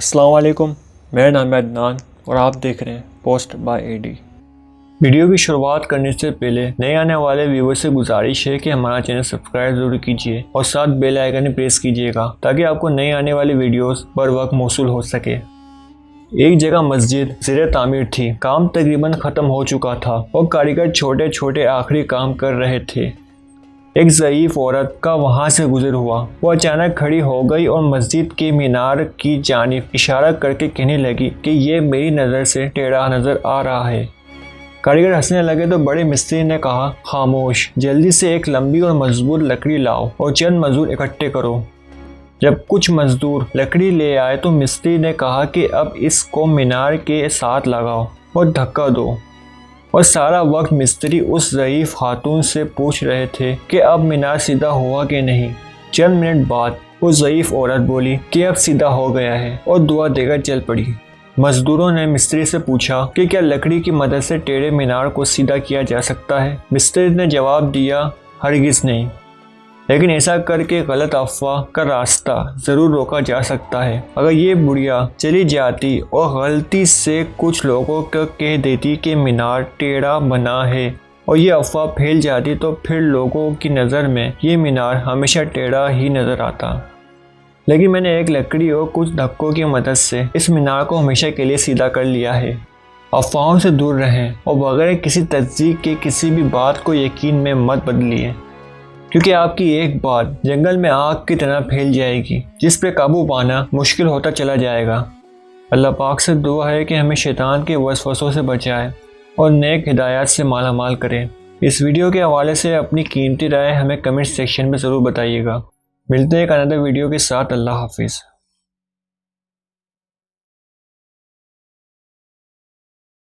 अस्सलाम वालेकुम, मेरा नाम है अदनान और आप देख रहे हैं पोस्ट बाय एडी। वीडियो की शुरुआत करने से पहले नए आने वाले व्यूवर से गुजारिश है कि हमारा चैनल सब्सक्राइब जरूर कीजिए और साथ बेल आइकन प्रेस कीजिएगा ताकि आपको नए आने वाली वीडियोस बर वक्त मौसूल हो सके। एक जगह मस्जिद ज़ेर तामीर थी। काम तकरीबन ख़त्म हो चुका था और कारीगर छोटे छोटे आखिरी काम कर रहे थे। एक ज़ईफ़ औरत का वहाँ से गुजर हुआ। वो अचानक खड़ी हो गई और मस्जिद के मीनार की जानिब इशारा करके कहने लगी कि ये मेरी नज़र से टेढ़ा नज़र आ रहा है। कारीगर हंसने लगे तो बड़े मिस्त्री ने कहा, खामोश, जल्दी से एक लंबी और मजबूत लकड़ी लाओ और चंद मजदूर इकट्ठे करो। जब कुछ मजदूर लकड़ी ले आए तो मिस्त्री ने कहा कि अब इसको मीनार के साथ लगाओ और धक्का दो। और सारा वक्त मिस्त्री उस ज़ईफ़ खातून से पूछ रहे थे कि अब मीनार सीधा हुआ कि नहीं। चंद मिनट बाद वो ज़ईफ़ औरत बोली कि अब सीधा हो गया है और दुआ देकर चल पड़ी। मज़दूरों ने मिस्त्री से पूछा कि क्या लकड़ी की मदद से टेढ़े मीनार को सीधा किया जा सकता है। मिस्त्री ने जवाब दिया, हरगिज़ नहीं, लेकिन ऐसा करके गलत अफवाह का रास्ता ज़रूर रोका जा सकता है। अगर ये बुढ़िया चली जाती और गलती से कुछ लोगों को कह देती कि मीनार टेढ़ा बना है और ये अफवाह फैल जाती तो फिर लोगों की नज़र में ये मीनार हमेशा टेढ़ा ही नज़र आता। लेकिन मैंने एक लकड़ी और कुछ धक्कों की मदद से इस मीनार को हमेशा के लिए सीधा कर लिया है। अफवाहों से दूर रहें और बगैर किसी तस्दीक के किसी भी बात को यकीन में मत बदलिए, क्योंकि आपकी एक बात जंगल में आग की तरह फैल जाएगी जिस पे काबू पाना मुश्किल होता चला जाएगा। अल्लाह पाक से दुआ है कि हमें शैतान के वसवसों से बचाए और नेक हिदायत से माला माल करें। इस वीडियो के हवाले से अपनी कीमती राय हमें कमेंट सेक्शन में ज़रूर बताइएगा। मिलते हैं एक अनदर वीडियो के साथ। अल्लाह हाफिज़।